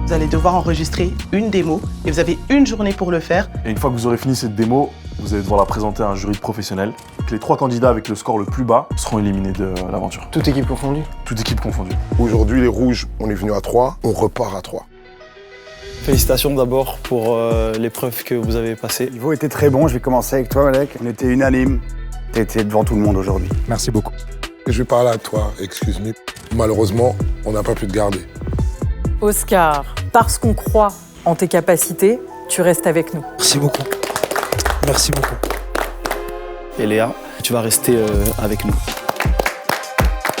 Vous allez devoir enregistrer une démo et vous avez une journée pour le faire. Et une fois que vous aurez fini cette démo, vous allez devoir la présenter à un jury de professionnels. Les 3 candidats avec le score le plus bas seront éliminés de l'aventure. Toute équipe confondue? Toute équipe confondue. Aujourd'hui, les rouges, on est venu à 3, on repart à 3. Félicitations d'abord pour l'épreuve que vous avez passée. Le niveau était très bon, je vais commencer avec toi Malek. On était unanime. Tu étais devant tout le monde aujourd'hui. Merci beaucoup. Je vais parler à toi, excuse-moi. Malheureusement, on n'a pas pu te garder. Oscar, parce qu'on croit en tes capacités, tu restes avec nous. Merci beaucoup. Merci beaucoup. Et Léa, tu vas rester avec nous.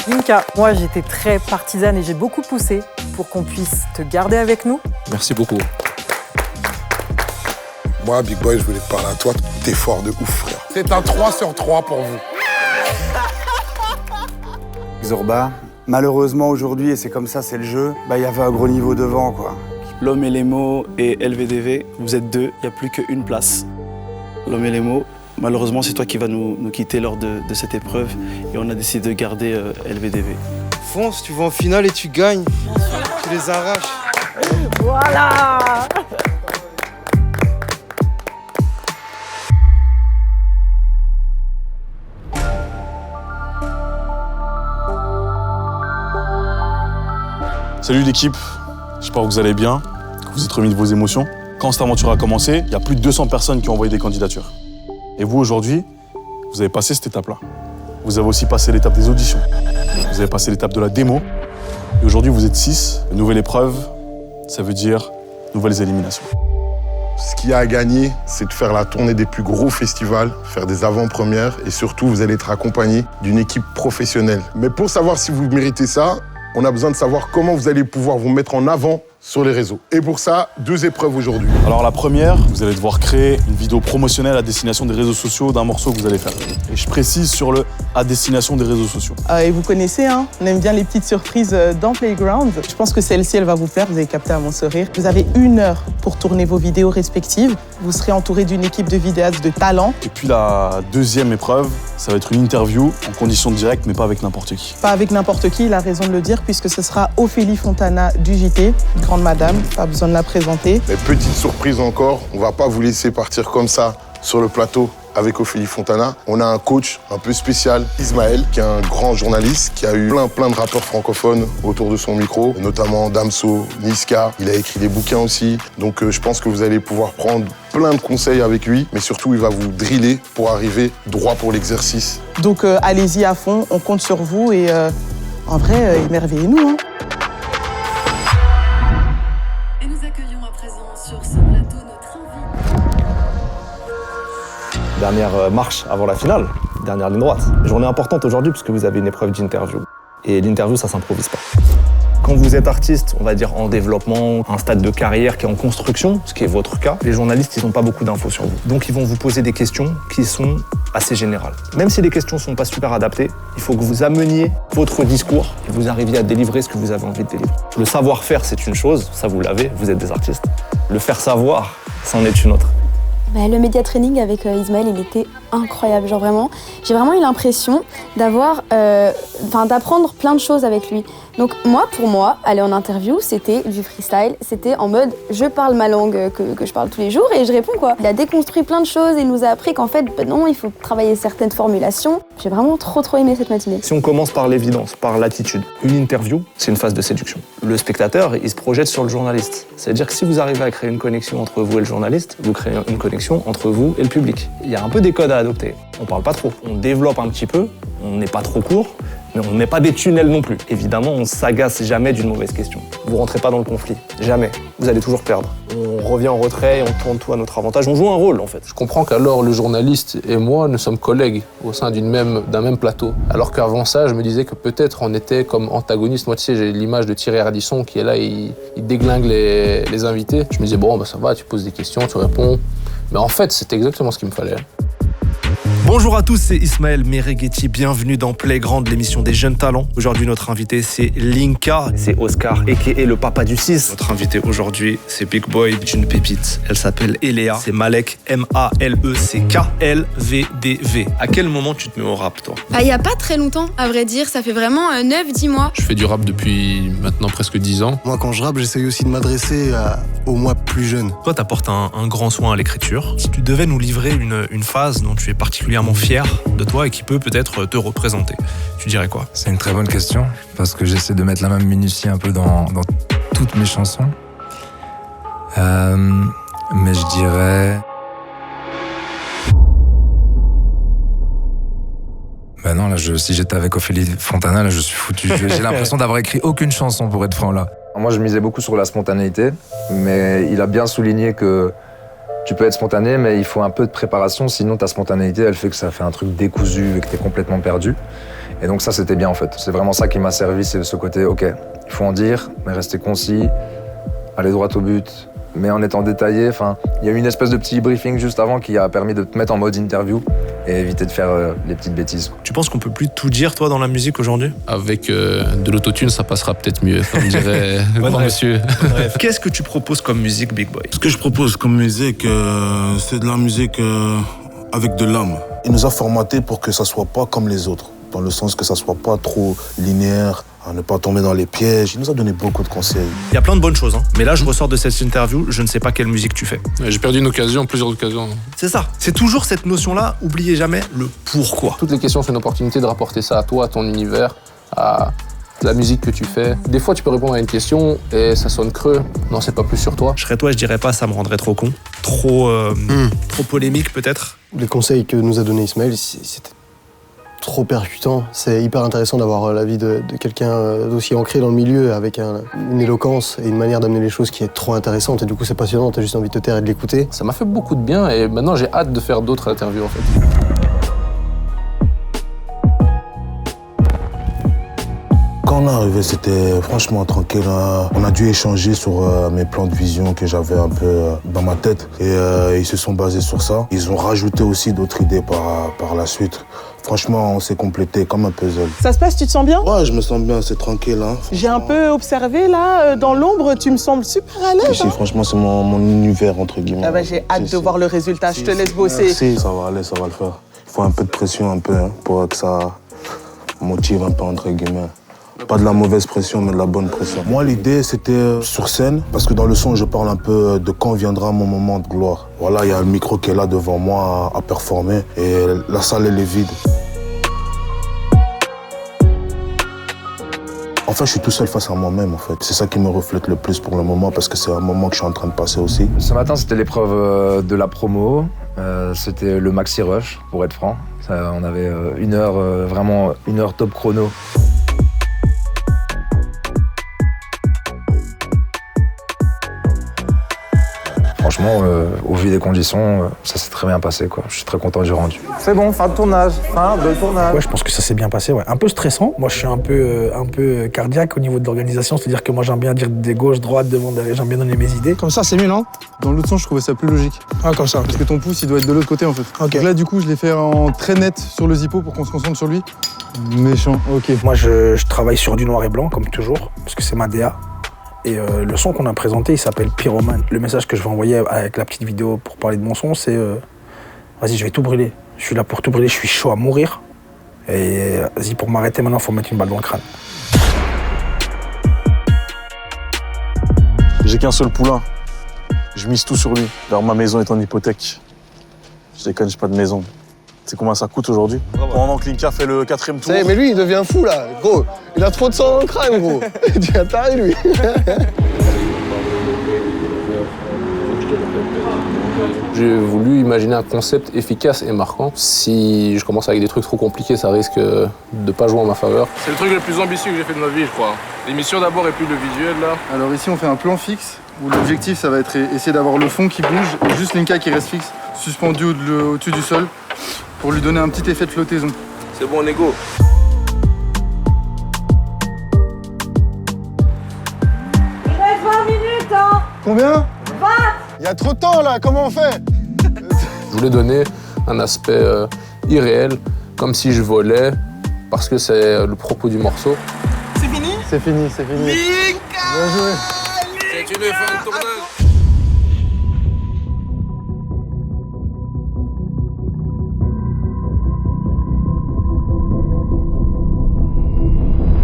Yinka, moi j'étais très partisane et j'ai beaucoup poussé pour qu'on puisse te garder avec nous. Merci beaucoup. Moi, Big Boy, je voulais te parler à toi. T'es fort de ouf, frère. C'est un 3 sur 3 pour vous. Zorba, malheureusement aujourd'hui, et c'est comme ça, c'est le jeu, il y avait un gros niveau devant, quoi. L'Homme et les mots et LVDV, vous êtes 2, il n'y a plus qu'une place. L'Homme et les mots, malheureusement, c'est toi qui vas nous quitter lors de cette épreuve et on a décidé de garder LVDV. Fonce, tu vas en finale et tu gagnes. Tu les arraches. Voilà! Salut l'équipe, j'espère que vous allez bien, que vous êtes remis de vos émotions. Quand cette aventure a commencé, il y a plus de 200 personnes qui ont envoyé des candidatures. Et vous, aujourd'hui, vous avez passé cette étape-là. Vous avez aussi passé l'étape des auditions. Vous avez passé l'étape de la démo. Et aujourd'hui, vous êtes 6. Une nouvelle épreuve, ça veut dire nouvelles éliminations. Ce qu'il y a à gagner, c'est de faire la tournée des plus gros festivals, faire des avant-premières et surtout, vous allez être accompagné d'une équipe professionnelle. Mais pour savoir si vous méritez ça, on a besoin de savoir comment vous allez pouvoir vous mettre en avant sur les réseaux. Et pour ça, 2 épreuves aujourd'hui. Alors la première, vous allez devoir créer une vidéo promotionnelle à destination des réseaux sociaux d'un morceau que vous allez faire. Et je précise sur le à destination des réseaux sociaux. Et vous connaissez, hein, on aime bien les petites surprises dans Playground. Je pense que celle-ci, elle va vous plaire, vous avez capté à mon sourire. Vous avez 1 heure pour tourner vos vidéos respectives. Vous serez entouré d'une équipe de vidéastes de talent. Et puis la deuxième épreuve, ça va être une interview en conditions directes, mais pas avec n'importe qui. Pas avec n'importe qui, il a raison de le dire, puisque ce sera Ophélie Fontana du JT, grande madame, pas besoin de la présenter. Mais petite surprise encore, on va pas vous laisser partir comme ça sur le plateau avec Ophélie Fontana. On a un coach un peu spécial, Ismaël, qui est un grand journaliste, qui a eu plein de rappeurs francophones autour de son micro, notamment Damso, Niska. Il a écrit des bouquins aussi. Donc je pense que vous allez pouvoir prendre plein de conseils avec lui, mais surtout il va vous driller pour arriver droit pour l'exercice. Donc allez-y à fond, on compte sur vous et en vrai, émerveillez-nous. Hein. Et nous accueillons à présent sur ce plateau notre invité. Dernière marche avant la finale, dernière ligne droite. Journée importante aujourd'hui puisque vous avez une épreuve d'interview. Et l'interview, ça s'improvise pas. Quand vous êtes artiste, on va dire en développement, un stade de carrière qui est en construction, ce qui est votre cas, les journalistes, ils n'ont pas beaucoup d'infos sur vous. Donc ils vont vous poser des questions qui sont assez générales. Même si les questions ne sont pas super adaptées, il faut que vous ameniez votre discours et vous arriviez à délivrer ce que vous avez envie de délivrer. Le savoir-faire, c'est une chose, ça vous l'avez, vous êtes des artistes. Le faire savoir, c'en est une autre. Le média training avec Ismaël, il était incroyable. Genre vraiment, j'ai vraiment eu l'impression d'apprendre plein de choses avec lui. Donc pour moi, aller en interview, c'était du freestyle. C'était en mode, je parle ma langue que je parle tous les jours et je réponds quoi. Il a déconstruit plein de choses et nous a appris qu'en fait, non, il faut travailler certaines formulations. J'ai vraiment trop aimé cette matinée. Si on commence par l'évidence, par l'attitude, une interview, c'est une phase de séduction. Le spectateur, il se projette sur le journaliste. C'est-à-dire que si vous arrivez à créer une connexion entre vous et le journaliste, vous créez une connexion entre vous et le public. Il y a un peu des codes à adopter. On parle pas trop, on développe un petit peu, on n'est pas trop court, mais on n'est pas des tunnels non plus. Évidemment, on s'agace jamais d'une mauvaise question. Vous rentrez pas dans le conflit, jamais. Vous allez toujours perdre. On revient en retrait, on tourne tout à notre avantage, on joue un rôle en fait. Je comprends qu'alors le journaliste et moi, nous sommes collègues au sein d'un même plateau. Alors qu'avant ça, je me disais que peut-être on était comme antagonistes. Moi, tu sais, j'ai l'image de Thierry Ardisson qui est là, il déglingue les invités. Je me disais, bon, ça va, tu poses des questions, tu réponds. Mais en fait, c'était exactement ce qu'il me fallait. Bonjour à tous, c'est Ismaël Mereghetti, bienvenue dans Playground, l'émission des jeunes talents. Aujourd'hui, notre invité, c'est Linka. C'est Oscar, a.k.a. le papa du 6. Notre invité aujourd'hui, c'est Big Boy d'une pépite. Elle s'appelle Eléa. C'est Malek, Maleck, LVDV. À quel moment tu te mets au rap, toi? Il y a pas très longtemps, à vrai dire, ça fait vraiment 9-10 mois. Je fais du rap depuis maintenant presque 10 ans. Moi, quand je rappe, j'essaye aussi de m'adresser aux moi plus jeunes. Toi, t'apportes un grand soin à l'écriture. Si tu devais nous livrer une phase dont tu es particulièrement fier de toi et qui peut peut-être te représenter, tu dirais quoi? C'est une très bonne question, parce que j'essaie de mettre la même minutie un peu dans toutes mes chansons. Mais je dirais... Ben non, là, si j'étais avec Ophélie Fontana, là, je suis foutu. J'ai l'impression d'avoir écrit aucune chanson, pour être franc, là. Moi, je misais beaucoup sur la spontanéité, mais il a bien souligné que tu peux être spontané, mais il faut un peu de préparation, sinon ta spontanéité, elle fait que ça fait un truc décousu et que t'es complètement perdu. Et donc ça, c'était bien, en fait. C'est vraiment ça qui m'a servi, c'est ce côté, ok, il faut en dire, mais rester concis, aller droit au but, mais en étant détaillé. Enfin, il y a eu une espèce de petit briefing juste avant qui a permis de te mettre en mode interview et éviter de faire les petites bêtises. Tu penses qu'on peut plus tout dire, toi, dans la musique aujourd'hui? Avec de l'autotune, ça passera peut-être mieux, comme dirait le grand monsieur. Bref. Qu'est-ce que tu proposes comme musique, Big Boy? Ce que je propose comme musique, c'est de la musique avec de l'âme. Il nous a formaté pour que ça soit pas comme les autres, dans le sens que ça soit pas trop linéaire, à ne pas tomber dans les pièges. Il nous a donné beaucoup de conseils. Il y a plein de bonnes choses, hein. Mais là, je ressors de cette interview, je ne sais pas quelle musique tu fais. J'ai perdu une occasion, plusieurs occasions. C'est ça. C'est toujours cette notion-là, oubliez jamais le pourquoi. Toutes les questions, c'est une opportunité de rapporter ça à toi, à ton univers, à la musique que tu fais. Des fois, tu peux répondre à une question et ça sonne creux. Non, c'est pas plus sur toi. Je serais toi, je dirais pas, ça me rendrait trop con. Trop polémique, peut-être. Les conseils que nous a donné Ismaël, c'était trop percutant. C'est hyper intéressant d'avoir l'avis de quelqu'un d'aussi ancré dans le milieu, avec une éloquence et une manière d'amener les choses qui est trop intéressante. Et du coup, c'est passionnant, t'as juste envie de te taire et de l'écouter. Ça m'a fait beaucoup de bien et maintenant, j'ai hâte de faire d'autres interviews, en fait. Quand on est arrivé, c'était franchement tranquille. On a dû échanger sur mes plans de vision que j'avais un peu dans ma tête. Et ils se sont basés sur ça. Ils ont rajouté aussi d'autres idées par la suite. Franchement, on s'est complété comme un puzzle. Ça se passe, tu te sens bien? Ouais, je me sens bien, c'est tranquille. Hein, j'ai un peu observé, là, dans l'ombre, tu me sembles super à l'aise. Si, franchement, c'est mon univers, entre guillemets. Ah bah, j'ai hâte de voir le résultat, je te laisse bosser. Si, ça va aller, ça va le faire. Il faut un peu de pression, un peu, hein, pour que ça motive un peu, entre guillemets. Pas de la mauvaise pression, mais de la bonne pression. Moi, l'idée, c'était sur scène, parce que dans le son, je parle un peu de quand viendra mon moment de gloire. Voilà, il y a le micro qui est là devant moi à performer, et la salle, elle est vide. En fait, je suis tout seul face à moi-même, en fait. C'est ça qui me reflète le plus pour le moment, parce que c'est un moment que je suis en train de passer aussi. Ce matin, c'était l'épreuve de la promo. C'était le maxi rush, pour être franc. On avait une heure top chrono. Franchement, au vu des conditions, ça s'est très bien passé, quoi. Je suis très content du rendu. C'est bon, fin de tournage, fin de tournage. Ouais, je pense que ça s'est bien passé, ouais. Un peu stressant. Moi, je suis un peu cardiaque au niveau de l'organisation, c'est-à-dire que moi, j'aime bien dire des gauches, droites, devant, derrière, j'aime bien donner mes idées. Comme ça, c'est mieux, non? Dans l'autre sens, je trouvais ça plus logique. Ah, comme ça. Parce que ton pouce, il doit être de l'autre côté, en fait. Ok. Donc là, du coup, je l'ai fait en très net sur le zippo pour qu'on se concentre sur lui. Méchant, ok. Moi, je travaille sur du noir et blanc, comme toujours, parce que c'est ma DA. Et le son qu'on a présenté, il s'appelle Pyromane. Le message que je vais envoyer avec la petite vidéo pour parler de mon son, c'est vas-y, je vais tout brûler. Je suis là pour tout brûler, je suis chaud à mourir. Et vas-y, pour m'arrêter maintenant, il faut mettre une balle dans le crâne. J'ai qu'un seul poulain. Je mise tout sur lui. Alors ma maison est en hypothèque. Je déconne, j'ai pas de maison. Tu sais combien ça coûte aujourd'hui? Pendant que Linka fait le 4e tour. Mais lui, il devient fou, là. Gros, il a trop de sang dans le crâne, gros. Tu vas taré, lui. J'ai voulu imaginer un concept efficace et marquant. Si je commence avec des trucs trop compliqués, ça risque de pas jouer en ma faveur. C'est le truc le plus ambitieux que j'ai fait de ma vie, je crois. L'émission d'abord et puis le visuel, là. Alors ici, on fait un plan fixe, où l'objectif, ça va être essayer d'avoir le fond qui bouge, et juste Linka qui reste fixe, suspendu au-dessus du sol, pour lui donner un petit effet de flottaison. C'est bon, on est go. Il reste 20 minutes, hein. Combien? 20. Il y a trop de temps, là, comment on fait? Je voulais donner un aspect irréel, comme si je volais, parce que c'est le propos du morceau. C'est fini. Bien joué. C'est une fin de tournage.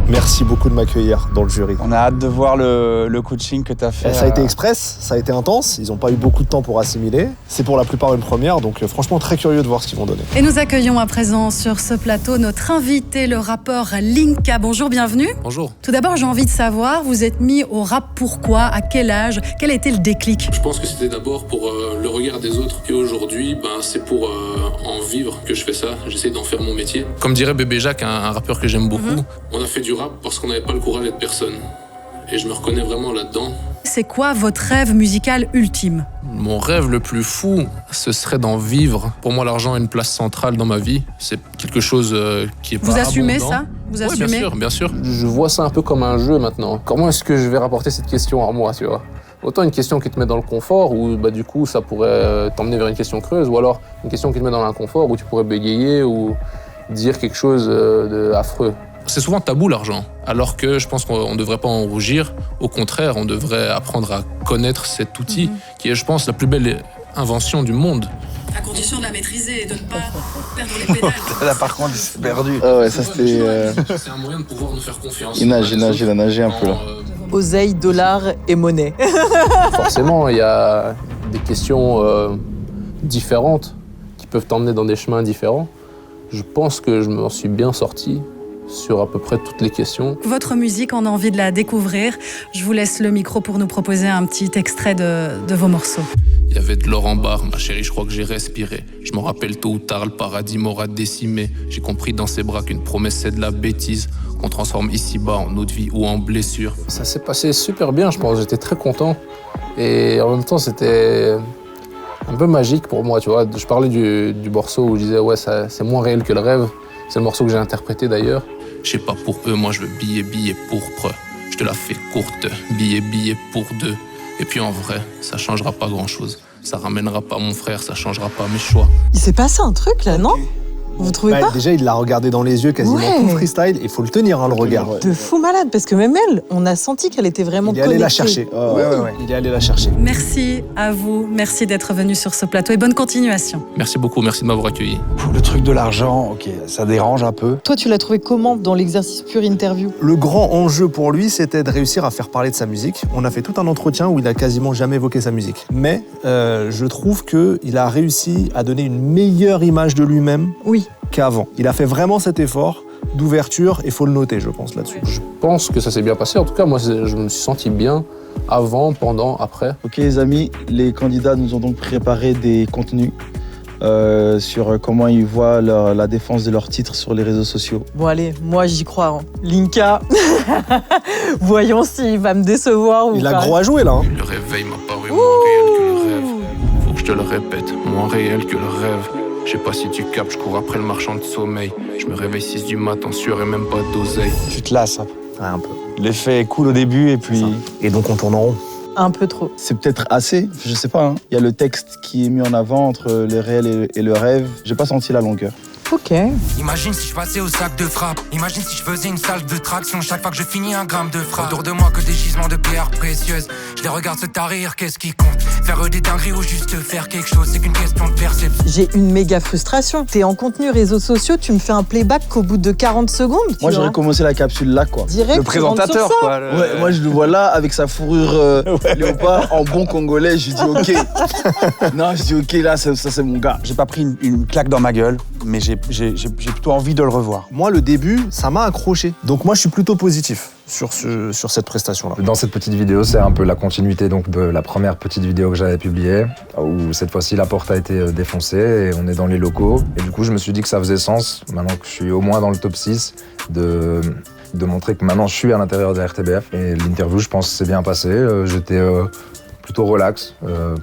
Merci beaucoup de m'accueillir dans le jury. On a hâte de voir le coaching que tu as fait. Ça a été express, ça a été intense, ils n'ont pas eu beaucoup de temps pour assimiler. C'est pour la plupart une première, donc franchement très curieux de voir ce qu'ils vont donner. Et nous accueillons à présent sur ce plateau notre invité, le rappeur Linka. Bonjour, bienvenue. Bonjour. Tout d'abord, j'ai envie de savoir, vous êtes mis au rap pourquoi, à quel âge, quel a été le déclic? Je pense que c'était d'abord pour le regard des autres. Et aujourd'hui, c'est pour en vivre que je fais ça. J'essaie d'en faire mon métier. Comme dirait Bébé Jacques, un rappeur que j'aime beaucoup, on a fait du rap parce qu'on n'avait pas le courage d'être personne. Et je me reconnais vraiment là-dedans. C'est quoi votre rêve musical ultime? Mon rêve le plus fou, ce serait d'en vivre. Pour moi, l'argent a une place centrale dans ma vie. C'est quelque chose qui est pas Vous assumez abondant. ça? Vous assumez? Bien sûr. Je vois ça un peu comme un jeu maintenant. Comment est-ce que je vais rapporter cette question à moi, tu vois? Autant une question qui te met dans le confort, où du coup ça pourrait t'emmener vers une question creuse, ou alors une question qui te met dans l'inconfort, où tu pourrais bégayer ou dire quelque chose d'affreux. C'est souvent tabou l'argent, alors que je pense qu'on ne devrait pas en rougir. Au contraire, on devrait apprendre à connaître cet outil qui est, je pense, la plus belle invention du monde. À condition de la maîtriser et de ne pas perdre les pédales. Là par contre il s'est perdu. Ah ouais, ça c'était... C'est un moyen de pouvoir nous faire confiance. Il a nagé un peu là. Oseille, dollars et monnaie. Forcément, il y a des questions différentes qui peuvent t'emmener dans des chemins différents. Je pense que je m'en suis bien sorti sur à peu près toutes les questions. Votre musique, on a envie de la découvrir. Je vous laisse le micro pour nous proposer un petit extrait de vos morceaux. Il y avait de l'or en barre, ma chérie, je crois que j'ai respiré. Je m'en rappelle tôt ou tard, le paradis m'aura décimé. J'ai compris dans ses bras qu'une promesse c'est de la bêtise, qu'on transforme ici-bas en autre vie ou en blessure. Ça s'est passé super bien, je pense, j'étais très content. Et en même temps, c'était un peu magique pour moi, tu vois. Je parlais du morceau où je disais, ouais, c'est moins réel que le rêve. C'est le morceau que j'ai interprété d'ailleurs. Je sais pas, pour eux, moi je veux billet pourpre. Je te la fais courte, billet pour deux. Et puis en vrai, ça changera pas grand-chose. Ça ramènera pas mon frère, ça changera pas mes choix. Il s'est passé un truc là, non? Vous trouvez pas? Déjà, il l'a regardé dans les yeux quasiment tout le freestyle. Il faut le tenir, le regard. De fou malade, parce que même elle, on a senti qu'elle était vraiment connectée. Il est allé la chercher. Il est allé la chercher. Merci à vous, merci d'être venu sur ce plateau et bonne continuation. Merci beaucoup, merci de m'avoir accueilli. Le truc de l'argent, ok, ça dérange un peu. Toi, tu l'as trouvé comment dans l'exercice pur interview? Le grand enjeu pour lui, c'était de réussir à faire parler de sa musique. On a fait tout un entretien où il a quasiment jamais évoqué sa musique. Mais je trouve qu'il a réussi à donner une meilleure image de lui-même qu'avant. Il a fait vraiment cet effort d'ouverture et il faut le noter, je pense, là-dessus. Je pense que ça s'est bien passé. En tout cas, moi, je me suis senti bien avant, pendant, après. Ok les amis, les candidats nous ont donc préparé des contenus sur comment ils voient la défense de leur titre sur les réseaux sociaux. Bon allez, moi j'y crois. Hein. Linka, voyons s'il va me décevoir ou pas. Il a gros à jouer là. Le réveil m'a paru moins réel que le rêve. Faut que je te le répète, moins réel que le rêve. Je sais pas si tu captes, je cours après le marchand de sommeil. Je me réveille 6 du matin, sûr et même pas d'oseille. Tu te lasses. Un peu. L'effet est cool au début et puis... Et donc on tourne en rond. Un peu trop. C'est peut-être assez, je sais pas. Hein. Il y a le texte qui est mis en avant entre le réel et le rêve. J'ai pas senti la longueur. Ok. Imagine si je passais au sac de frappe. Imagine si je faisais une salle de traction. Chaque fois que je finis un gramme de frappe. Autour de moi que des gisements de pierres précieuses. Je les regarde se tarir, qu'est-ce qui compte? Faire des dingueries ou juste faire quelque chose, c'est qu'une question de perception. J'ai une méga frustration. T'es en contenu réseaux sociaux, tu me fais un playback qu'au bout de 40 secondes. Moi j'aurais commencé la capsule là quoi. Direct, le présentateur quoi. Ouais, moi je le vois là avec sa fourrure léopard en bon congolais. Je dis ok. Non, je dis ok là, ça c'est mon gars. J'ai pas pris une claque dans ma gueule, mais j'ai plutôt envie de le revoir. Moi, le début, ça m'a accroché. Donc moi, je suis plutôt positif sur cette prestation-là. Dans cette petite vidéo, c'est un peu la continuité donc, de la première petite vidéo que j'avais publiée, où cette fois-ci, la porte a été défoncée et on est dans les locaux. Et du coup, je me suis dit que ça faisait sens, maintenant que je suis au moins dans le top 6, de montrer que maintenant, je suis à l'intérieur de la RTBF. Et l'interview, je pense, s'est bien passé. J'étais plutôt relax,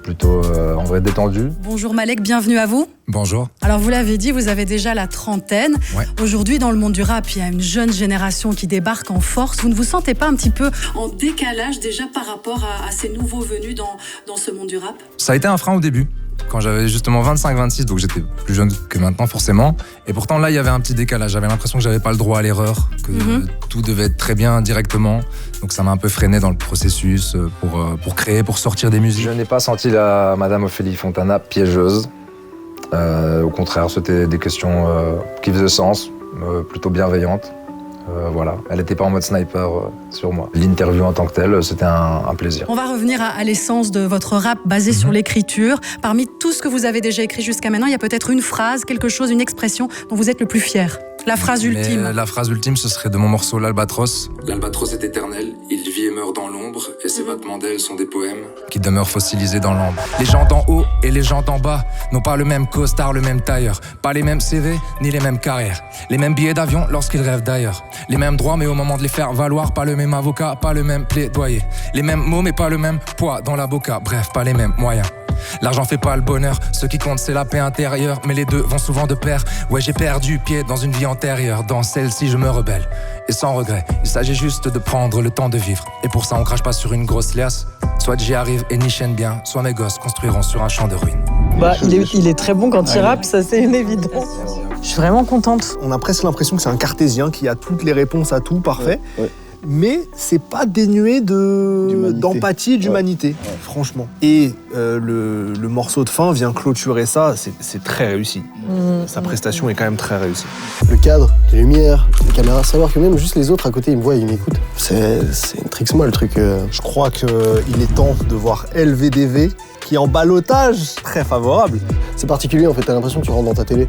plutôt en vrai détendu. Bonjour Malek, bienvenue à vous. Bonjour. Alors vous l'avez dit, vous avez déjà la trentaine. Ouais. Aujourd'hui dans le monde du rap, il y a une jeune génération qui débarque en force. Vous ne vous sentez pas un petit peu en décalage déjà par rapport à ces nouveaux venus dans ce monde du rap? Ça a été un frein au début. quand j'avais justement 25-26, donc j'étais plus jeune que maintenant forcément. Et pourtant là, il y avait un petit décalage. J'avais l'impression que j'avais pas le droit à l'erreur, que tout devait être très bien directement. Donc ça m'a un peu freiné dans le processus pour créer, pour sortir des musiques. Je n'ai pas senti la Madame Ophélie Fontana piégeuse. Au contraire, c'était des questions qui faisaient sens, plutôt bienveillantes. Voilà, elle n'était pas en mode sniper sur moi. L'interview en tant que telle, c'était un plaisir. On va revenir à l'essence de votre rap basé sur l'écriture. Parmi tout ce que vous avez déjà écrit jusqu'à maintenant, il y a peut-être une phrase, quelque chose, une expression dont vous êtes le plus fier. La phrase ultime. La phrase ultime, ce serait de mon morceau L'Albatros. L'albatros est éternel, il vit et meurt dans l'ombre, et ses battements d'ailes sont des poèmes qui demeurent fossilisés dans l'ambre. Les gens d'en haut et les gens d'en bas n'ont pas le même costard, le même tailleur, pas les mêmes CV ni les mêmes carrières, les mêmes billets d'avion lorsqu'ils rêvent d'ailleurs, les mêmes droits mais au moment de les faire valoir, pas le même avocat, pas le même plaidoyer, les mêmes mots mais pas le même poids dans la boca, bref, pas les mêmes moyens. L'argent fait pas le bonheur, ce qui compte c'est la paix intérieure, mais les deux vont souvent de pair. Ouais, j'ai perdu pied dans une vie antérieure, dans celle-ci je me rebelle. Et sans regret, il s'agit juste de prendre le temps de vivre. Et pour ça on crache pas sur une grosse liasse. Soit j'y arrive et n'y chaîne bien, soit mes gosses construiront sur un champ de ruines. Il est très bon quand il rappe, ça c'est une évidence. Je suis vraiment contente. On a presque l'impression que c'est un cartésien qui a toutes les réponses à tout, parfait. Ouais. Mais c'est pas dénué d'empathie et d'humanité, franchement. Et le morceau de fin vient clôturer ça, c'est très réussi. Sa prestation est quand même très réussie. Le cadre, les lumières, les caméras, savoir que même juste les autres à côté, ils me voient, ils m'écoutent. C'est une trix-moi le truc. Je crois qu'il est temps de voir LVDV qui est en ballottage très favorable. C'est particulier en fait, t'as l'impression que tu rentres dans ta télé.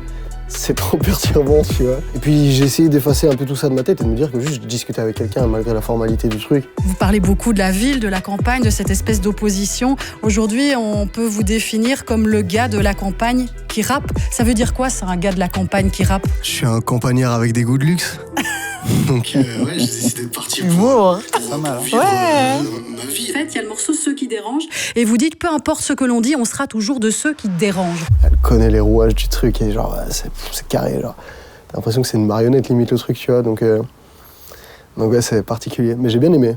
C'est trop perturbant, tu vois. Et puis j'ai essayé d'effacer un peu tout ça de ma tête et de me dire que juste je discutais avec quelqu'un malgré la formalité du truc. Vous parlez beaucoup de la ville, de la campagne, de cette espèce d'opposition. Aujourd'hui, on peut vous définir comme le gars de la campagne qui rappe. Ça veut dire quoi, c'est un gars de la campagne qui rappe? Je suis un campagnard avec des goûts de luxe. Donc ouais, j'ai décidé de partir pour pas mal, hein. Ma vie. En fait, il y a le morceau Ceux qui dérangent et vous dites peu importe ce que l'on dit, on sera toujours de ceux qui dérangent. Elle connaît les rouages du truc et genre c'est carré genre. T'as l'impression que c'est une marionnette limite le truc, tu vois, donc ouais, c'est particulier. Mais j'ai bien aimé.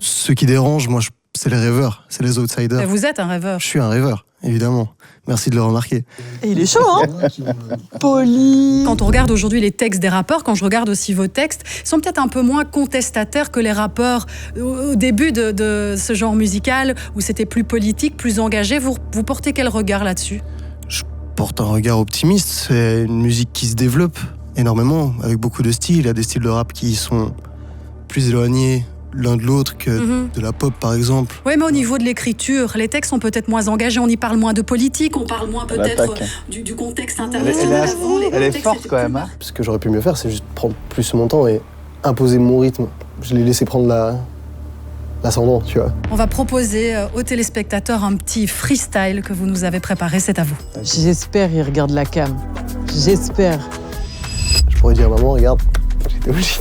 Ceux qui dérangent, moi c'est les rêveurs, c'est les outsiders. Et vous êtes un rêveur. Je suis un rêveur, évidemment. Merci de le remarquer. Et il est chaud, hein? Poli. Quand on regarde aujourd'hui les textes des rappeurs, quand je regarde aussi vos textes, ils sont peut-être un peu moins contestataires que les rappeurs au début de ce genre musical, où c'était plus politique, plus engagé. Vous portez quel regard là-dessus? Je porte un regard optimiste. C'est une musique qui se développe énormément, avec beaucoup de styles. Il y a des styles de rap qui sont plus éloignés l'un de l'autre que de la pop, par exemple. Oui, mais au niveau de l'écriture, les textes sont peut-être moins engagés, on y parle moins de politique, on parle moins peut-être du contexte international. Elle est forte quand même. Hein. Ce que j'aurais pu mieux faire, c'est juste prendre plus mon temps et imposer mon rythme. Je l'ai laissé prendre l'ascendant, tu vois. On va proposer aux téléspectateurs un petit freestyle que vous nous avez préparé, c'est à vous. J'espère qu'il regarde la cam. J'espère. Je pourrais dire, maman, regarde, j'étais obligé.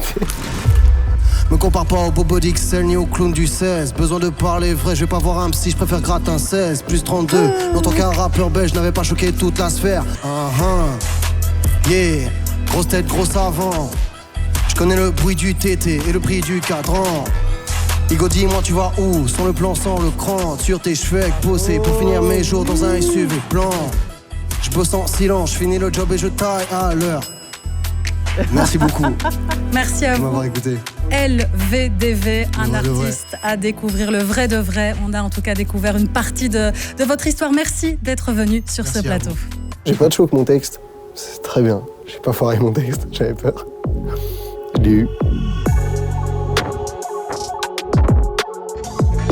Me compare pas au bobo d'XL ni au clown du 16. Besoin de parler vrai, je vais pas voir un psy, je préfère gratter un 16. Plus 32, longtemps qu'un rappeur belge n'avait pas choqué toute la sphère. Yeah, grosse tête, gros savant. Je connais le bruit du TT et le prix du cadran. Igo, dis-moi tu vas où? Sans le plan, sans le cran. Sur tes cheveux avec posé pour finir mes jours dans un SUV blanc. Je bosse en silence, je finis le job et je taille à l'heure. Merci beaucoup. Merci à vous. m'avoir écouté. LVDV, un artiste à découvrir, le vrai de vrai. On a en tout cas découvert une partie de votre histoire. Merci d'être venu sur ce plateau. J'ai pas de choc mon texte. C'est très bien. J'ai pas foiré mon texte, j'avais peur. Je l'ai eu.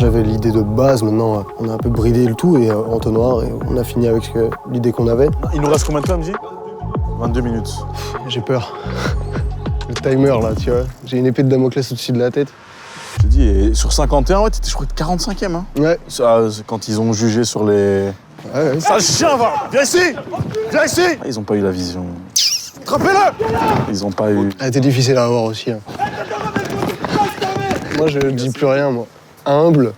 J'avais l'idée de base, maintenant on a un peu bridé le tout et entonnoir et on a fini avec l'idée qu'on avait. Il nous reste combien de temps, me dit 22 minutes. J'ai peur. Le timer là, tu vois. J'ai une épée de Damoclès au-dessus de la tête. Je te dis, et sur 51, ouais, t'étais je crois 45e. Hein. Ouais. Ça, quand ils ont jugé sur les... Ouais. Sale chien, va! Viens ici! Viens ici! Ils ont pas eu la vision. Attrapez-le! Ils ont pas eu... Elle était difficile à avoir aussi. Hein. Moi je dis plus rien, moi. Humble.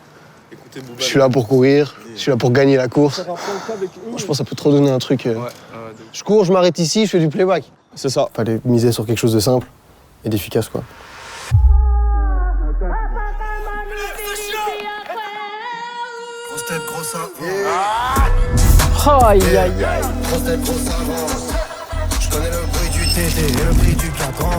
Je suis là pour courir. Je suis là pour gagner la course. Je pense que ça peut trop donner un truc. Je cours, je m'arrête ici, je fais du playback. C'est ça. Fallait miser sur quelque chose de simple et d'efficace, quoi. Aïe, aïe, aïe. Grosse tête, grosse avance. Je connais le bruit du TT et le prix du cadran.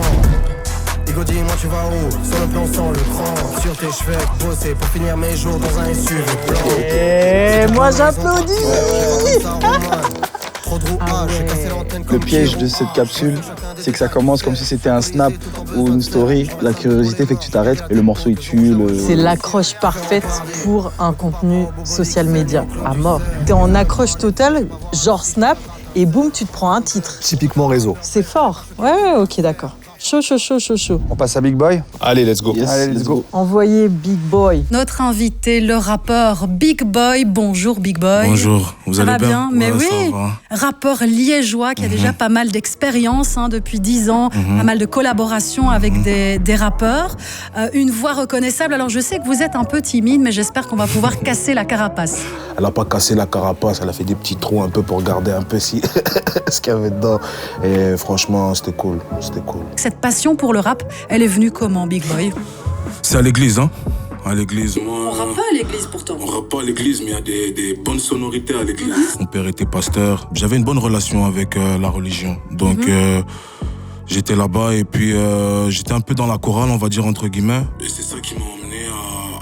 Igo, dis-moi tu vas où? Sur le plan sans le cran. Sur tes cheveux avec bosser pour finir mes jours dans un SUV blanc. Et moi j'applaudis. Le piège de cette capsule, c'est que ça commence comme si c'était un snap ou une story. La curiosité fait que tu t'arrêtes et le morceau il tue. C'est l'accroche parfaite pour un contenu social media à mort. T'es en accroche totale, genre snap, et boum, tu te prends un titre. Typiquement réseau. C'est fort. Ouais, ok, d'accord. Chaud. On passe à Big Boy? Allez, let's go. Yes, allez, let's go. Envoyez Big Boy. Notre invité, le rappeur Big Boy. Bonjour Big Boy. Bonjour, vous allez bien? Mais Ouais, oui, rappeur liégeois qui a déjà pas mal d'expérience depuis 10 ans, pas mal de collaborations avec des rappeurs. Une voix reconnaissable. Alors je sais que vous êtes un peu timide, mais j'espère qu'on va pouvoir casser la carapace. Elle a pas cassé la carapace, elle a fait des petits trous un peu pour garder un peu ce qu'il y avait dedans. Et franchement, c'était cool. Cette passion pour le rap, elle est venue comment, Big Boy? C'est à l'église, hein? À l'église. On rappe pas à l'église pourtant. On rappe pas à l'église, mais il y a des bonnes sonorités à l'église. Mon père était pasteur. J'avais une bonne relation avec la religion. Donc, j'étais là-bas et puis j'étais un peu dans la chorale, on va dire, entre guillemets. Et c'est ça qui m'a emmené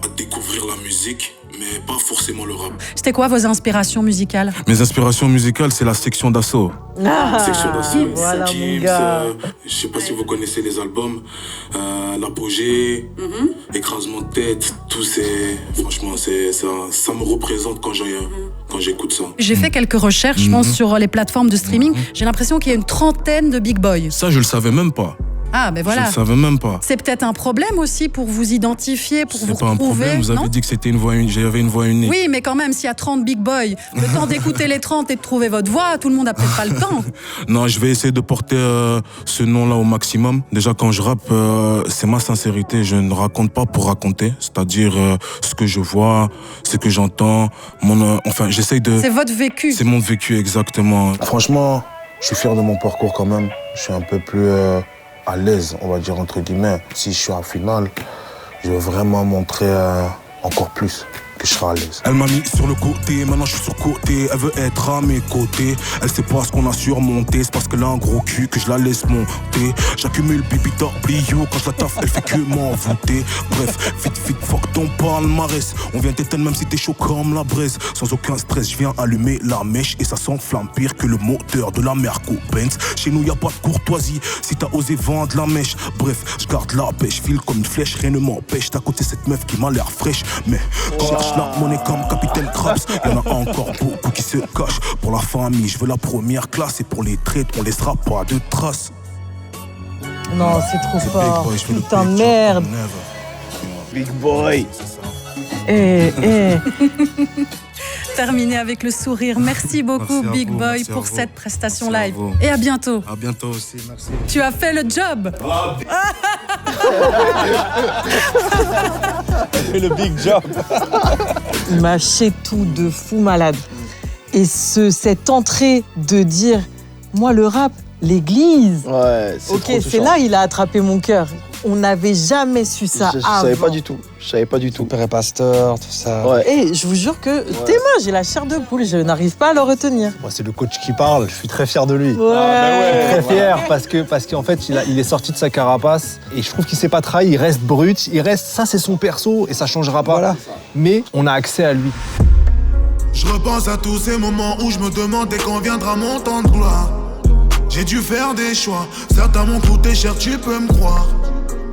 à découvrir la musique, mais pas forcément le rap. C'était quoi vos inspirations musicales? Mes inspirations musicales, c'est la section d'assaut. Section d'assaut, voilà, Gims, mon gars. je sais pas si vous connaissez les albums, L'Apogée, Écrasement de tête, tout c'est... Franchement, ça me représente quand j'écoute ça. J'ai fait quelques recherches, je pense, sur les plateformes de streaming. J'ai l'impression qu'il y a une trentaine de Big Boy. Ça, je le savais même pas. Ah, ben voilà. Je le savais même pas. C'est peut-être un problème aussi pour vous identifier, pour vous retrouver. C'est pas un problème, vous avez dit que j'avais une voix unique. Oui, mais quand même, s'il y a 30 Big Boy, le temps d'écouter les 30 et de trouver votre voix, tout le monde a peut-être pas le temps. Non, je vais essayer de porter ce nom-là au maximum. Déjà, quand je rappe, c'est ma sincérité. Je ne raconte pas pour raconter. C'est-à-dire ce que je vois, ce que j'entends. Enfin, j'essaye de... C'est votre vécu. C'est mon vécu, exactement. Franchement, je suis fier de mon parcours quand même. Je suis un peu plus... à l'aise, on va dire entre guillemets. Si je suis en finale, je veux vraiment montrer encore plus que je serai à l'aise. Elle m'a mis sur le côté, maintenant je suis sur côté. Elle veut être à mes côtés. Elle sait pas ce qu'on a surmonté. C'est parce qu'elle a un gros cul que je la laisse monter. J'accumule bibi d'orblio. Quand je la taffe, elle fait que m'envoûter. Bref, vite, fuck ton palmarès. On vient t'éteindre même si t'es chaud comme la braise. Sans aucun stress, je viens allumer la mèche. Et ça s'enflamme pire que le moteur de la Merco-Benz. Chez nous, y a pas de courtoisie. Si t'as osé vendre la mèche. Bref, je garde la pêche, file comme une flèche. Rien ne m'empêche. T'as côté cette meuf qui m'a l'air fraîche. Mais cherche la monnaie comme Capitaine Krabs. Y'en a encore beaucoup qui se cachent. Pour la famille, je veux la première classe. Et pour les traites, on laissera pas de traces. Non, c'est trop fort. Putain, merde. Big Boy. Terminé avec le sourire. Merci beaucoup, Big Boy, pour cette prestation live. Et à bientôt. À bientôt aussi, merci. Tu as fait le job. Le big job. Il m'a acheté tout de fou malade. Et cette entrée de dire, moi le rap, l'église. Ouais, c'est ok, trop touchant. c'est là il a attrapé mon cœur. On n'avait jamais su ça Je avant. savais pas du tout. Père et pasteur, tout ça. Ouais. Et je vous jure que Théma, j'ai la chair de poule, je n'arrive pas à le retenir. Moi, c'est le coach qui parle, je suis très fier de lui. Ouais. Très fier parce qu'en fait, il est sorti de sa carapace et je trouve qu'il s'est pas trahi, il reste brut, ça c'est son perso et ça changera pas. Voilà. Mais on a accès à lui. Je repense à tous ces moments où je me demandais quand viendra mon temps de gloire. J'ai dû faire des choix, certains m'ont coûté cher, tu peux me croire.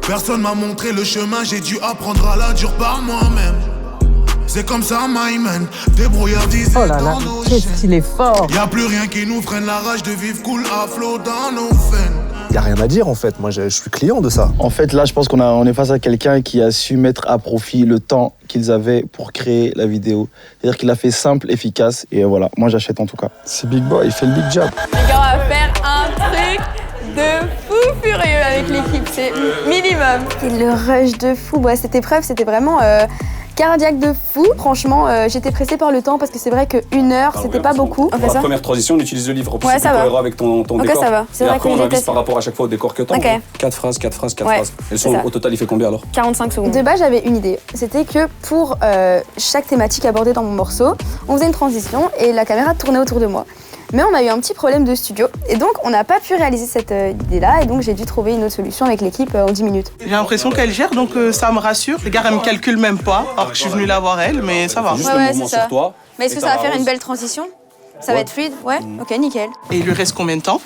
Personne m'a montré le chemin, j'ai dû apprendre à la dure par moi-même. C'est comme ça, my man, débrouillardise oh là là, qu'est-ce qu'il est fort. Y'a plus rien qui nous freine la rage de vivre cool à flot dans nos veines. Y a rien à dire en fait, moi je suis client de ça. En fait, là, je pense qu'on est face à quelqu'un qui a su mettre à profit le temps qu'ils avaient pour créer la vidéo. C'est-à-dire qu'il a fait simple, efficace, et voilà, moi j'achète en tout cas. C'est Big Boy, il fait le big job. Les gars, on va faire un truc de fou furieux avec l'équipe, c'est minimum. Et le rush de fou, cette épreuve, c'était vraiment cardiaque de fou. Franchement, j'étais pressée par le temps parce que c'est vrai qu'une heure, c'était pas beaucoup. Pour la première transition, on utilise le livre. Ouais, ça va. Avec ton décor. Ok, ça va. Et après, on avise par rapport à chaque fois au décor que t'as. Ok. 4 phrases. Ouais, Et le son, au total, il fait combien alors? 45 secondes. De base, j'avais une idée. C'était que pour chaque thématique abordée dans mon morceau, on faisait une transition et la caméra tournait autour de moi. Mais on a eu un petit problème de studio et donc on n'a pas pu réaliser cette idée-là et donc j'ai dû trouver une autre solution avec l'équipe en 10 minutes. J'ai l'impression qu'elle gère donc ça me rassure. Les gars, elle me calcule même pas alors que je suis venue la voir elle, mais ça va. Ouais, c'est ça. Mais est-ce que ça va faire une belle transition? Ça va être fluide? Ouais, ok, nickel. Et il lui reste combien de temps?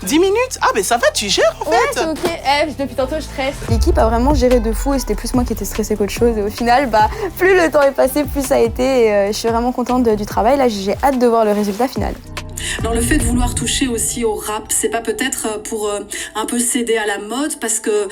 10 minutes? Ah, mais ça va, tu gères en fait. Ouais, c'est ok. Depuis tantôt, je stresse. L'équipe a vraiment géré de fou et c'était plus moi qui étais stressée qu'autre chose. Et au final, plus le temps est passé, plus ça a été. Et je suis vraiment contente du travail. Là, j'ai hâte de voir le résultat final. Alors le fait de vouloir toucher aussi au rap, c'est pas peut-être pour un peu céder à la mode parce que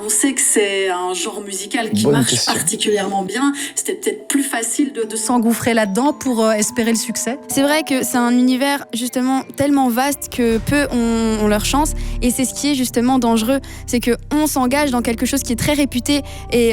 on sait que c'est un genre musical qui marche particulièrement bien. C'était peut-être plus facile de s'engouffrer là-dedans pour espérer le succès. C'est vrai que c'est un univers justement tellement vaste que peu ont leur chance et c'est ce qui est justement dangereux, c'est que on s'engage dans quelque chose qui est très réputé et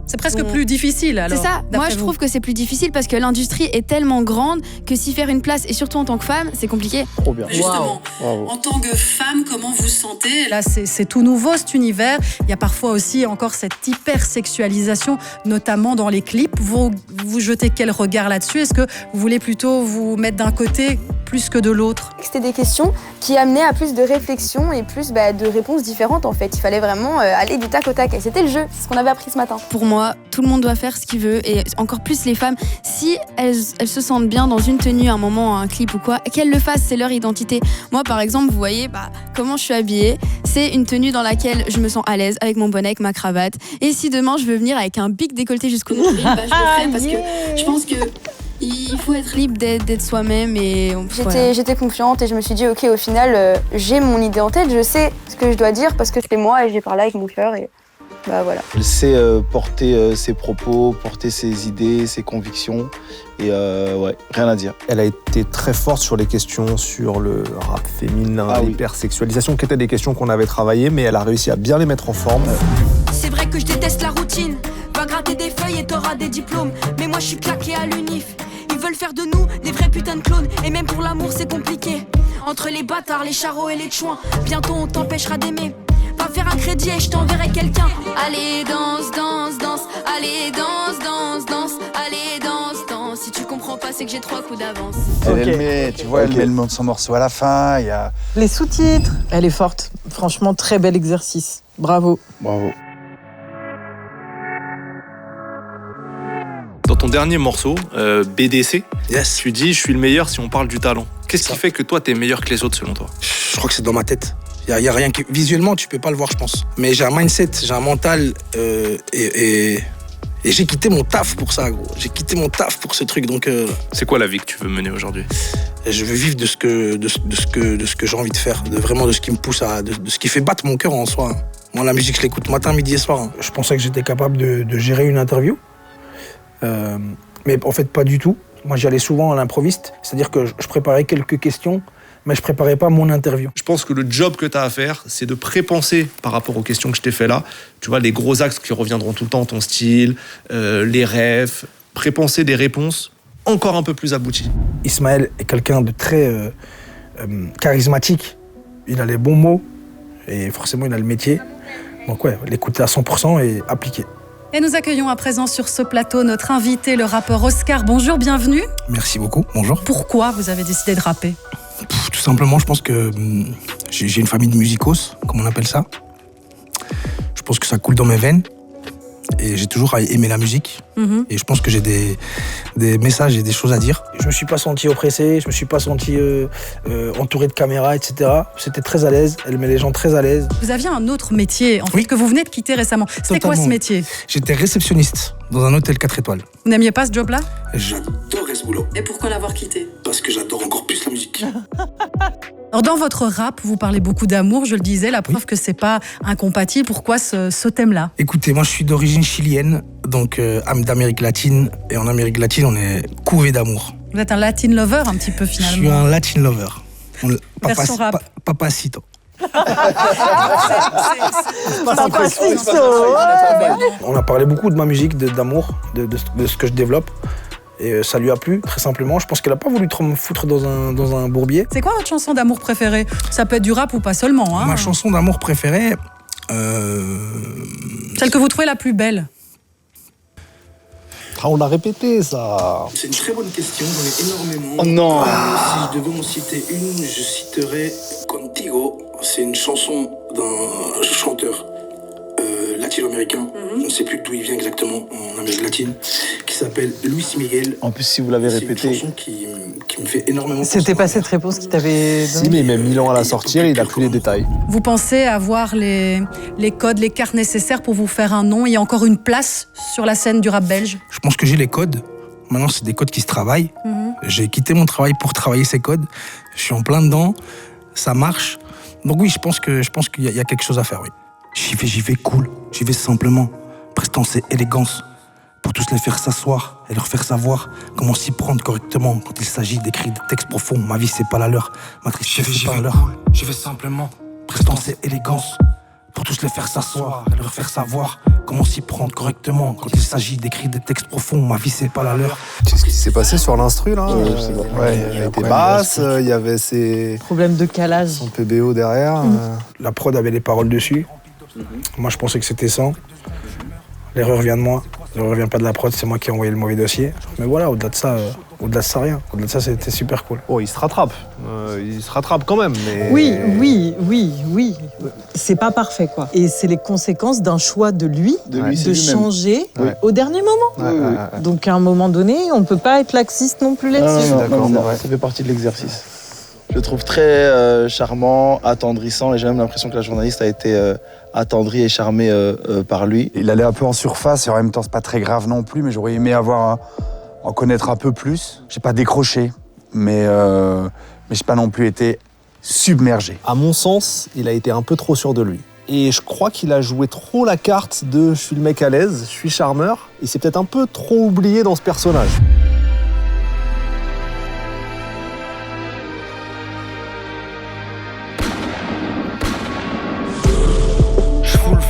c'est presque plus difficile alors. C'est ça. Moi je trouve que c'est plus difficile parce que l'industrie est tellement grande que s'y faire une place et surtout en tant que femme, c'est compliqué. Trop bien. Justement, en tant que femme, comment vous sentez? Là, c'est tout nouveau cet univers. Il y a parfois aussi encore cette hypersexualisation, notamment dans les clips. Vous jetez quel regard là-dessus? Est-ce que vous voulez plutôt vous mettre d'un côté plus que de l'autre? C'était des questions qui amenaient à plus de réflexion et plus de réponses différentes en fait. Il fallait vraiment aller du tac au tac et c'était le jeu, c'est ce qu'on avait appris ce matin. Pour moi, tout le monde doit faire ce qu'il veut et encore plus les femmes. Si elles se sentent bien dans une tenue, un moment, un clip ou quoi, qu'elles le fassent, c'est leur identité. Moi par exemple, vous voyez comment je suis habillée, c'est une tenue dans laquelle je me sens à l'aise avec mon bonnet, avec ma cravate. Et si demain je veux venir avec un big décolleté jusqu'au nombril, je le ferai parce que je pense que il faut être libre d'être soi-même et j'étais confiante et je me suis dit ok, au final j'ai mon idée en tête, je sais ce que je dois dire parce que c'est moi et j'ai parlé avec mon cœur et voilà. Elle sait porter ses propos, porter ses idées, ses convictions et rien à dire. Elle a été très forte sur les questions sur le rap féminin, l'hypersexualisation, qui étaient des questions qu'on avait travaillées, mais elle a réussi à bien les mettre en forme. C'est vrai que je déteste la routine. Va gratter des feuilles et t'auras des diplômes. Mais moi je suis claqué à l'unif. Ils veulent faire de nous des vrais putains de clones. Et même pour l'amour c'est compliqué. Entre les bâtards, les charros et les chouins, bientôt on t'empêchera d'aimer. Va faire un crédit et je t'enverrai quelqu'un. Allez danse, danse, danse. Allez danse, danse, danse. Allez danse, danse. Si tu comprends pas c'est que j'ai 3 coups d'avance. Elle met, tu vois, elle met son morceau à la fin. Il y a les sous-titres. Elle est forte. Franchement, très bel exercice. Bravo. Bravo. Dans ton dernier morceau, BDC, tu dis « Je suis le meilleur si on parle du talent ». Qu'est-ce qui fait que toi, t'es meilleur que les autres selon toi? Je crois que c'est dans ma tête. Il y a rien qui... Visuellement, tu peux pas le voir, je pense. Mais j'ai un mindset, j'ai un mental et j'ai quitté mon taf pour ça, gros. J'ai quitté mon taf pour ce truc, donc... C'est quoi la vie que tu veux mener aujourd'hui? Je veux vivre de ce que j'ai envie de faire, vraiment de ce qui me pousse de ce qui fait battre mon cœur en soi. Moi, la musique, je l'écoute matin, midi et soir. Je pensais que j'étais capable de gérer une interview. Mais en fait, pas du tout. Moi, j'y allais souvent à l'improviste. C'est-à-dire que je préparais quelques questions, mais je préparais pas mon interview. Je pense que le job que tu as à faire, c'est de prépenser par rapport aux questions que je t'ai fait là. Tu vois, les gros axes qui reviendront tout le temps, ton style, les rêves. Prépenser des réponses encore un peu plus abouties. Ismaël est quelqu'un de très charismatique. Il a les bons mots et forcément, il a le métier. Donc ouais, l'écouter à 100% et appliquer. Et nous accueillons à présent sur ce plateau notre invité, le rappeur Oscar. Bonjour, bienvenue. Merci beaucoup, bonjour. Pourquoi vous avez décidé de rapper? Tout simplement, je pense que j'ai une famille de musicos, comme on appelle ça. Je pense que ça coule dans mes veines. Et j'ai toujours aimé la musique. Et je pense que j'ai des messages et des choses à dire. Je me suis pas senti oppressé, je me suis pas senti entouré de caméras, etc. C'était très à l'aise, elle met les gens très à l'aise. Vous aviez un autre métier, en fait, que vous venez de quitter récemment. C'était quoi ce métier? J'étais réceptionniste dans un hôtel 4 étoiles. Vous n'aimiez pas ce job-là? J'adorais ce boulot. Et pourquoi l'avoir quitté? Parce que j'adore encore plus la musique. Alors dans votre rap, vous parlez beaucoup d'amour, je le disais, la preuve que c'est pas incompatible. Pourquoi ce thème-là? Écoutez, moi je suis d'origine chilienne, donc d'Amérique latine. Et en Amérique latine, on est couvé d'amour. Vous êtes un Latin lover un petit peu finalement. Je suis un Latin lover. Version rap. Papacito. On a parlé beaucoup de ma musique, d'amour, de ce que je développe. Et ça lui a plu, très simplement. Je pense qu'elle a pas voulu trop me foutre dans un bourbier. C'est quoi votre chanson d'amour préférée? Ça peut être du rap ou pas seulement. Hein. Ma chanson d'amour préférée... Celle que vous trouvez la plus belle? Ah, on a répété ça. C'est une très bonne question, j'en ai énormément. Oh non. Si je devais en citer une, je citerais Contigo. C'est une chanson d'un chanteur latino-américain, je ne sais plus d'où il vient exactement en Amérique latine, qui s'appelle Luis Miguel. En plus, si vous l'avez répété... C'est une chanson qui me fait énormément... C'était pas cette réponse qui t'avait donné? Si, mais même 1000 ans à la sortir, il a plus les détails. Vous pensez avoir les codes, les cartes nécessaires pour vous faire un nom? Il y a encore une place sur la scène du rap belge? Je pense que j'ai les codes. Maintenant, c'est des codes qui se travaillent. J'ai quitté mon travail pour travailler ces codes. Je suis en plein dedans. Ça marche. Donc oui, je pense qu'il y a quelque chose à faire, oui. J'y vais cool, j'y vais simplement, prestance et élégance, pour tous les faire s'asseoir et leur faire savoir comment s'y prendre correctement quand il s'agit d'écrire des textes profonds. Ma vie c'est pas la leur, ma tristesse c'est pas la leur. J'y vais simplement, Prestance et élégance, pour tous les faire s'asseoir et leur faire savoir comment s'y prendre correctement quand il s'agit d'écrire des textes profonds. Ma vie c'est pas la leur. Qu'est-ce qui s'est passé sur l'instru là? Ouais, il y avait basse, il y avait ses... Problème de calage. Son PBO derrière. La prod avait les paroles dessus. Moi, je pensais que c'était 100. L'erreur vient de moi. L'erreur vient pas de la prod, c'est moi qui ai envoyé le mauvais dossier. Mais voilà, au-delà de ça, rien. Au-delà de ça, c'était super cool. Oh, il se rattrape. Il se rattrape quand même, mais... Oui. C'est pas parfait, quoi. Et c'est les conséquences d'un choix de lui, de changer au dernier moment. Donc, à un moment donné, on peut pas être laxiste non plus là-dessus. Non, ça fait partie de l'exercice. Je le trouve très charmant, attendrissant, et j'ai même l'impression que la journaliste a été attendrie et charmée par lui. Il allait un peu en surface, et en même temps, c'est pas très grave non plus, mais j'aurais aimé en connaître un peu plus. J'ai pas décroché, mais j'ai pas non plus été submergé. À mon sens, il a été un peu trop sûr de lui. Et je crois qu'il a joué trop la carte de « je suis le mec à l'aise, je suis charmeur ». Il s'est peut-être un peu trop oublié dans ce personnage.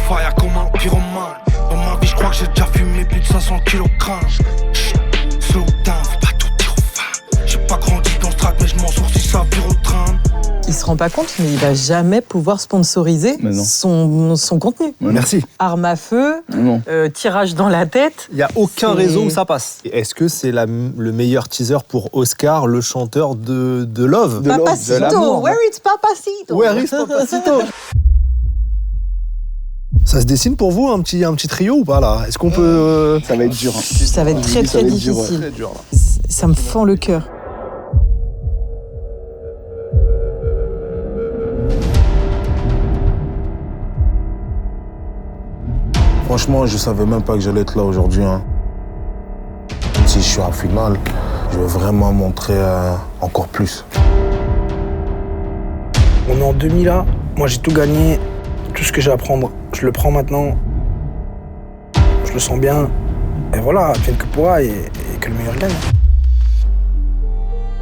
Fire comme un pyromane. Dans ma vie, je crois que j'ai déjà fumé plus de 500 kg crâne. Slow down, faut pas tout dire au phare. J'ai pas grandi dans ce track, mais je m'en sors si ça vire au train. Il se rend pas compte, mais il va jamais pouvoir sponsoriser son contenu. Merci. Arme à feu, tirage dans la tête. Il n'y a aucun réseau où ça passe. Est-ce que c'est le meilleur teaser pour Oscar, le chanteur de Love? Papacito, where is Papacito? Where is Papacito? Ça se dessine pour vous un petit trio ou pas là? Est-ce qu'on peut... Ça va être dur. Ça va être très difficile. Très dur, ça me fend le cœur. Franchement, je savais même pas que j'allais être là aujourd'hui. Si je suis en finale, je veux vraiment montrer encore plus. On est en demi là. Moi j'ai tout gagné. Tout ce que j'ai à prendre, je le prends maintenant. Je le sens bien. Et voilà, vienne que pourra et que le meilleur gagne.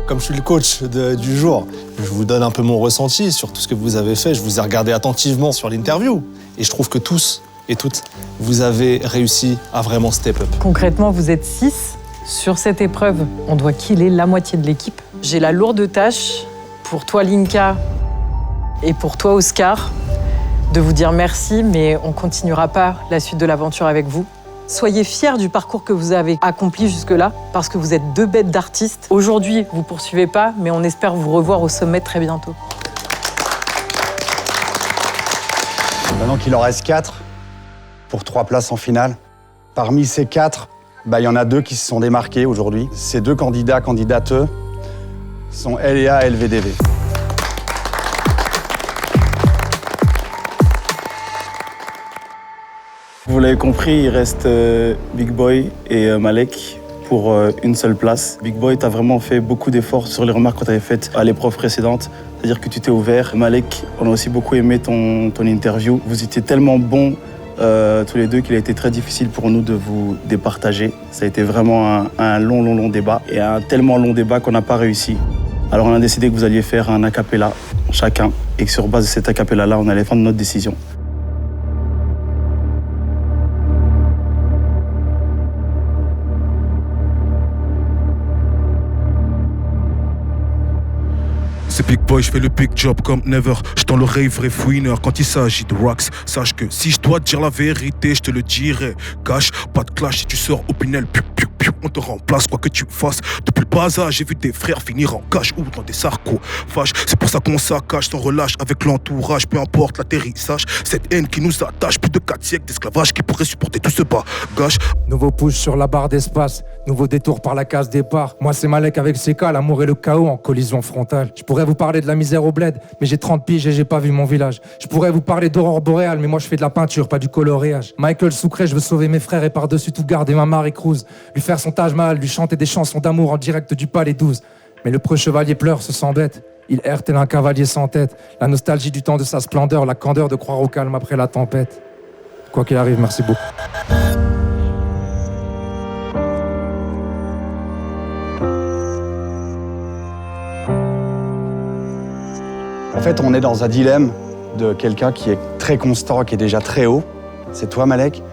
Comme je suis le coach du jour, je vous donne un peu mon ressenti sur tout ce que vous avez fait. Je vous ai regardé attentivement sur l'interview. Et je trouve que tous et toutes, vous avez réussi à vraiment step up. Concrètement, vous êtes 6 sur cette épreuve. On doit killer la moitié de l'équipe. J'ai la lourde tâche pour toi, Linka, et pour toi, Oscar, de vous dire merci, mais on continuera pas la suite de l'aventure avec vous. Soyez fiers du parcours que vous avez accompli jusque-là, parce que vous êtes 2 bêtes d'artistes. Aujourd'hui, vous poursuivez pas, mais on espère vous revoir au sommet très bientôt. Maintenant qu'il en reste 4 pour 3 places en finale. Parmi ces 4, il y en a 2 qui se sont démarqués aujourd'hui. Ces 2 candidates sont LEA et LVDV. Vous l'avez compris, il reste Big Boy et Malek pour une seule place. Big Boy, tu as vraiment fait beaucoup d'efforts sur les remarques que tu avais faites à l'épreuve précédente. C'est-à-dire que tu t'es ouvert. Malek, on a aussi beaucoup aimé ton interview. Vous étiez tellement bons tous les deux qu'il a été très difficile pour nous de vous départager. Ça a été vraiment un long débat et un tellement long débat qu'on n'a pas réussi. Alors on a décidé que vous alliez faire un a cappella chacun et que sur base de cet a cappella-là, on allait prendre notre décision. C'est Big Boy, je fais le big job comme never. J'tends l'oreille vrai fouineur quand il s'agit de rocks. Sache que si je dois te dire la vérité, je te le dirai. Cache, pas de clash si tu sors au Pinel. On te remplace quoi que tu fasses. Depuis le bas âge, j'ai vu des frères finir en cage ou dans des sarcophages. C'est pour ça qu'on s'accage sans relâche avec l'entourage. Peu importe l'atterrissage, cette haine qui nous attache. Plus de 4 siècles d'esclavage qui pourrait supporter tout ce bagage. Nouveau push sur la barre d'espace. Nouveau détour par la case départ. Moi c'est Malek avec CK, l'amour et le chaos en collision frontale. Je pourrais vous parler de la misère au bled, mais j'ai 30 piges et j'ai pas vu mon village. Je pourrais vous parler d'aurore boréale, mais moi je fais de la peinture, pas du coloréage. Michael Soucré, je veux sauver mes frères et par-dessus tout garder ma Marie Cruz. Lui faire son Taj Mahal, lui chanter des chansons d'amour en direct du Palais 12. Mais le preux chevalier pleure, se sent bête. Il erre tel un cavalier sans tête. La nostalgie du temps de sa splendeur, la candeur de croire au calme après la tempête. Quoi qu'il arrive, merci beaucoup. En fait, on est dans un dilemme de quelqu'un qui est très constant, qui est déjà très haut, c'est toi Malek,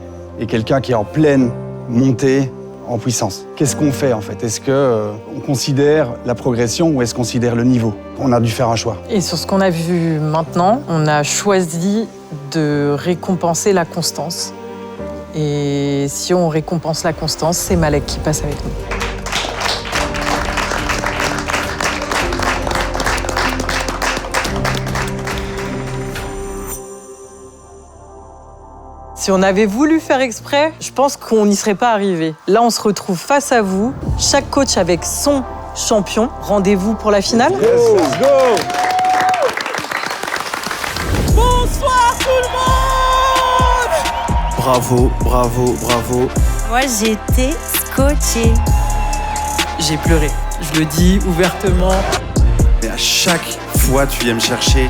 et quelqu'un qui est en pleine montée en puissance. Qu'est-ce qu'on fait en fait? Est-ce qu'on considère la progression ou est-ce qu'on considère le niveau? On a dû faire un choix. Et sur ce qu'on a vu maintenant, on a choisi de récompenser la constance. Et si on récompense la constance, c'est Malek qui passe avec nous. Si on avait voulu faire exprès, je pense qu'on n'y serait pas arrivé. Là, on se retrouve face à vous, chaque coach avec son champion. Rendez-vous pour la finale. Yes, let's go! Bonsoir tout le monde! Bravo, bravo, bravo. Moi, j'ai été scotchée. J'ai pleuré, je le dis ouvertement. Mais à chaque fois, tu viens me chercher